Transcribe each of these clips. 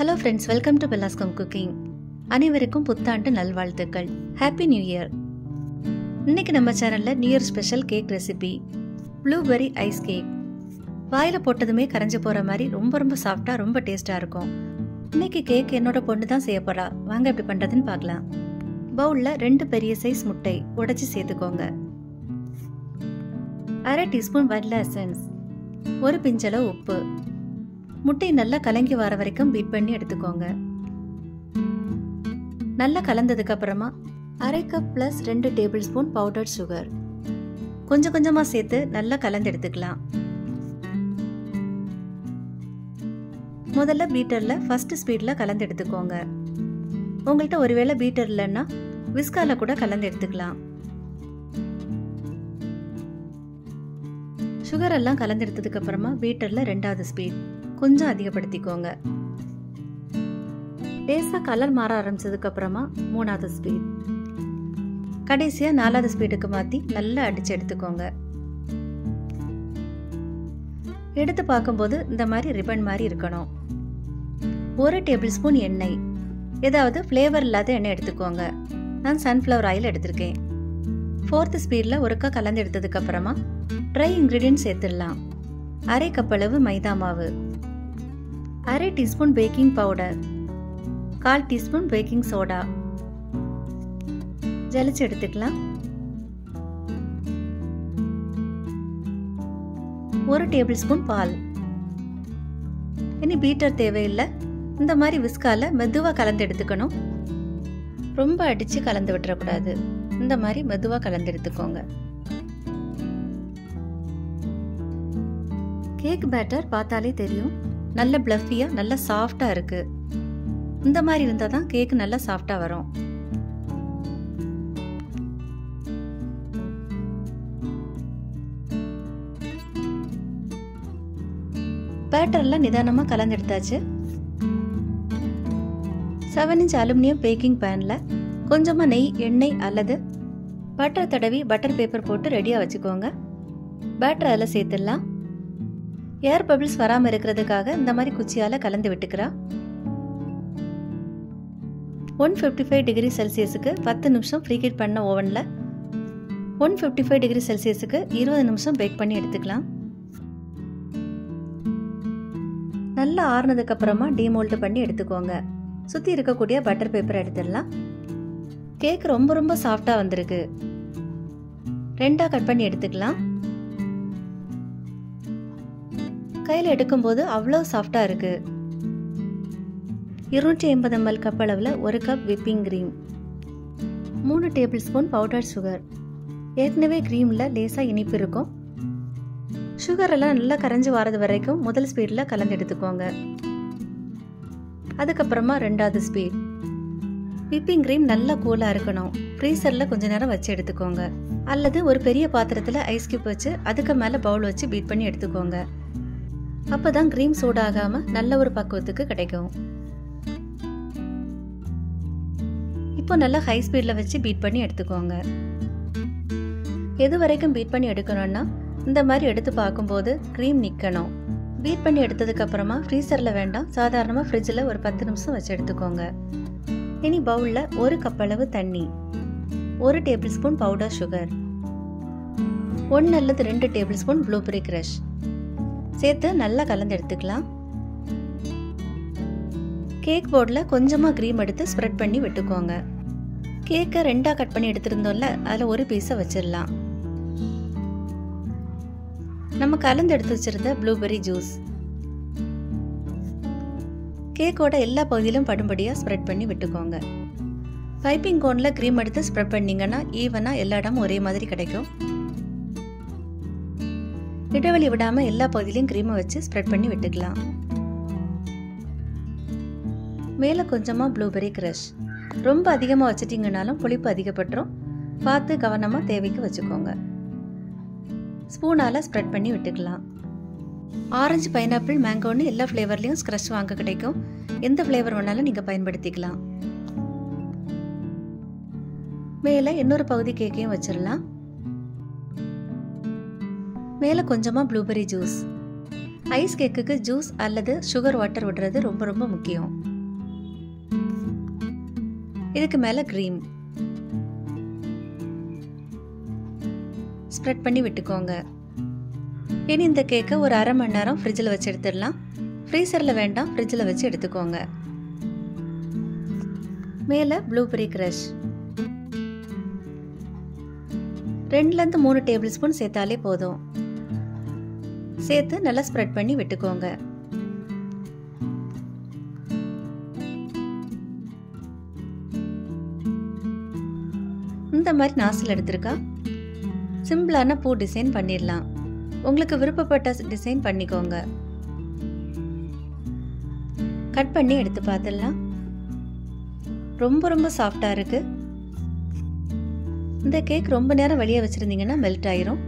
Hello friends, welcome to பெல்லாஸ்கம் cooking. அனைவருக்கும் புத்தாண்டு நல்வாழ்த்துக்கள். Happy new year. இன்னைக்கு நம்ம சேனல்ல new year special cake recipe blueberry ice cake. வாயில போட்டதுமே கரைஞ்சு போற மாதிரி ரொம்ப சாஃப்டா ரொம்ப டேஸ்டா இருக்கும். இன்னைக்கு கேக் என்னோட பொண்ணு தான் செய்ய போறா. வாங்க எப்படி பண்றதுன்னு பார்க்கலாம். பவுல்ல 2 பெரிய சைஸ் முட்டை உடைச்சு சேர்த்துக்கோங்க. 1/2 டீஸ்பூன் வனிலா எசன்ஸ், 1 பிஞ்சளவு உப்பு. முட்டை நல்லா கலங்கி வர வரைக்கும் பீட் பண்ணி எடுத்துக்கோங்க. நல்லா கலந்ததுக்கு அப்புறமா 1/2 cup plus 2 table spoon powder sugar கொஞ்சமா சேர்த்து நல்லா கலந்து எடுத்துக்கலாம். முதல்ல பீட்டர்ல ஃபர்ஸ்ட் ஸ்பீட்ல கலந்து எடுத்துக்கோங்க. உங்கள்கிட்ட ஒருவேளை பீட்டர் இல்லைன்னா விஸ்கால கூட கலந்து எடுத்துக்கலாம். சுகர் எல்லாம் கலந்து எடுத்ததுக்கு அப்புறமா பீட்டர்ல 2வது ஸ்பீட் கொஞ்சம் அதிகப்படுத்திக்கோங்க. லேசா கலர் மாற ஆரம்பிச்சதுக்கு அப்புறமா 3வது ஸ்பீட், கடைசியா 4வது ஸ்பீடுக்கு மாத்தி நல்லா அடிச்சு எடுத்துக்கோங்க. எடுத்து பார்க்கும்போது இந்த மாதிரி ரிப்பன் மாதிரி இருக்கணும். 1 டேபிள் ஸ்பூன் எண்ணெய், ஏதாவது ஃப்ளேவர் இல்லாத எண்ணெய் எடுத்துக்கோங்க. நான் சன்ஃப்ளவர் ஆயில் எடுத்திருக்கேன். 4th ஸ்பீட்ல ஒருக்கா கலந்து எடுத்ததுக்கு அப்புறமா ட்ரை இன்கிரீடியன்ட் சேர்த்துடலாம். 1/2 கப் அளவு மைதா மாவு, 1/2 teaspoon baking powder, 1/4 teaspoon baking soda ஜலிச்சு எடுத்துக்கலாம். 1 டேபிள் ஸ்பூன் பால். இனி பீட்டர் தேவையில்லை. இந்த மாதிரி விஸ்கால மெதுவா கலந்து எடுத்துக்கணும். ரொம்ப அடிச்சு கலந்து விட்டுறக்கூடாது. இந்த மாதிரி மெதுவா கலந்து எடுத்துக்கோங்க. கேக் பேட்டர் பார்த்தாலே தெரியும், நல்ல பிளஃபியா நல்ல சாஃப்டா இருக்கு. இந்த மாதிரி இருந்தா தான் கேக் நல்லா சாஃப்டா வரும். பேட்டர்ல நிதானமா கலந்து எடுத்தாச்சு. 7 இன்ச் அலுமினியம் பேக்கிங் பேன்ல கொஞ்சமா நெய், எண்ணெய் அல்லது பட்டர் தடவி பட்டர் பேப்பர் போட்டு ரெடியா வச்சுக்கோங்க. பேட்டர் அதில் சேர்த்துடலாம். ஏர் பபிள்ஸ் வராம இருக்கிறதுக்காக இந்த மாதிரி குச்சியால கலந்து விட்டுக்கிறா. 155 டிகிரி செல்சியஸுக்கு 10 நிமிஷம் ப்ரீ ஹீட் பண்ண ஓவன்ல 155 டிகிரி செல்சியஸுக்கு 20 நிமிஷம் பேக் பண்ணி எடுத்துக்கலாம். நல்லா ஆறுனதுக்கு அப்புறமா டீமோல்ட் பண்ணி எடுத்துக்கோங்க. சுத்தி இருக்கக்கூடிய பட்டர் பேப்பர் எடுத்துடலாம். கேக் ரொம்ப சாஃப்டா வந்திருக்கு. 2ஆ கட் பண்ணி எடுத்துக்கலாம். கையில் எடுக்கும்போது அவ்வளோ சாஃப்டா இருக்கு. 250 ml கப் அளவில் 1 cup whipping cream, 3 table spoon powder sugar. ஏற்கனவே கிரீம்ல லேசா இனிப்பு இருக்கும். சுகர் எல்லாம் நல்லா கரைஞ்சு வரது வரைக்கும் முதல் ஸ்பீட்ல கலந்து எடுத்துக்கோங்க. அதுக்கப்புறமா 2வது ஸ்பீட். விப்பிங் கிரீம் நல்லா கூலா இருக்கணும். ஃப்ரீசர்ல கொஞ்ச நேரம் வச்சு எடுத்துக்கோங்க. அல்லது ஒரு பெரிய பாத்திரத்துல ஐஸ் கியூப் வச்சு அதுக்கு மேல பவுல் வச்சு பீட் பண்ணி எடுத்துக்கோங்க. அப்பதான் கிரீம் சூடாகாம நல்ல ஒரு பக்குவத்துக்கு கிடைக்கும். இப்போ நல்லா ஹை ஸ்பீட்ல வச்சு பீட் பண்ணி எடுத்துக்கோங்க. எது வரைக்கும் பீட் பண்ணி எடுக்கணும்னா இந்த மாதிரி எடுத்து பார்க்கும்போது கிரீம் நிக்கணும். பீட் பண்ணி எடுத்ததுக்கு அப்புறமா ஃப்ரீசர்ல வேண்டாம், சாதாரணமா ஃப்ரிட்ஜில் ஒரு 10 நிமிஷம் வச்சு எடுத்துக்கோங்க. இனி பவுல்ல 1 கப் அளவு தண்ணி, 1 டேபிள் ஸ்பூன் பவுடர் சுகர், 1 அல்லது 2 டேபிள் ஸ்பூன் ப்ளூபெர்ரி கிரஷ் சேர்த்து நல்லா கலந்து எடுத்துக்கலாம். கேக் போர்டில் கொஞ்சமா கிரீம் எடுத்து ஸ்ப்ரெட் பண்ணி விட்டுக்கோங்க. கேக்கை 2ஆ கட் பண்ணி எடுத்திருந்தோம்ல, அதில் ஒரு பீஸை வச்சிடலாம். நம்ம கலந்து எடுத்து வச்சிருந்த ப்ளூபெர்ரி ஜூஸ் கேக்கோட எல்லா பகுதியிலும் படும்படியா ஸ்ப்ரெட் பண்ணி விட்டுக்கோங்க. பைப்பிங் கோன்ல கிரீம் எடுத்து ஸ்ப்ரெட் பண்ணீங்கன்னா ஈவனா எல்லா இடமும் ஒரே மாதிரி கிடைக்கும். இடைவெளி விடாம எல்லா பகுதியிலும் கிரீமை வச்சு ஸ்ப்ரெட் பண்ணி விட்டுக்கலாம். மேல கொஞ்சமா ப்ளூபெர்ரி கிரஷ். ரொம்ப அதிகமா வச்சிட்டீங்கனாலும் புளிப்பு அதிகப்பட்டுரும். பார்த்து கவனமா தேவைக்கு வச்சுக்கோங்க. ஸ்பூனால ஸ்ப்ரெட் பண்ணி விட்டுக்கலாம். ஆரஞ்சு, பைனாப்பிள், மேங்கோன்னு எல்லா ஃப்ளேவர்லயும் ஸ்க்ரஷ் வாங்க கிடைக்கும். எந்த ஃப்ளேவர் வேணாலும் நீங்க பயன்படுத்திக்கலாம். மேல இன்னொரு பகுதி கேக்கையும் வச்சிடலாம். மேல கொஞ்சமா ப்ளூபெர்ரி ஜூஸ். ஐஸ் கேக்குக்கு ஜூஸ் அல்லது சுகர் வாட்டர் விடுறது ரொம்ப முக்கியம். இதுக்கு மேலே க்ரீம் ஸ்ப்ரெட் பண்ணி விட்டுக்கோங்க. இனி இந்த கேக்கை ஒரு அரை மணி நேரம் ஃப்ரிட்ஜில் வச்சு எடுத்துடலாம். ஃப்ரீசரில் வேண்டாம், ஃப்ரிட்ஜில் வச்சு எடுத்துக்கோங்க. மேலே ப்ளூபெர்ரி க்ரஷ் 2 3 டேபிள் ஸ்பூன் சேர்த்தாலே போதும். சேர்த்து நல்லா ஸ்ப்ரெட் பண்ணி விட்டுக்கோங்க. இந்த மாதிரி நாசில் எடுத்திருக்கா. சிம்பிளான பூ டிசைன் பண்ணிடலாம். உங்களுக்கு விருப்பப்பட்ட டிசைன் பண்ணிக்கோங்க. கட் பண்ணி எடுத்து பார்த்துடலாம். ரொம்ப சாஃப்டாக இருக்கு. இந்த கேக் ரொம்ப நேரம் வெளியே வச்சுருந்தீங்கன்னா மெல்ட் ஆயிரும்.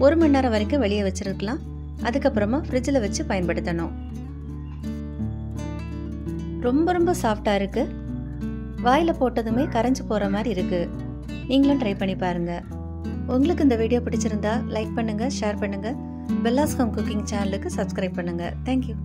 1 மணி நேரம் வரைக்கும் வெளியே வச்சுருக்கலாம். அதுக்கப்புறமா ஃப்ரிட்ஜில் வச்சு பயன்படுத்தணும். ரொம்ப சாஃப்டாக இருக்கு. வாயில் போட்டதுமே கரைஞ்சி போகிற மாதிரி இருக்கு. நீங்களும் ட்ரை பண்ணி பாருங்க. உங்களுக்கு இந்த வீடியோ பிடிச்சிருந்தா லைக் பண்ணுங்க, ஷேர் பண்ணுங்க. பெல்லாஸ் ஹோம் குக்கிங் சேனலுக்கு சப்ஸ்கிரைப் பண்ணுங்க. தேங்க்யூ.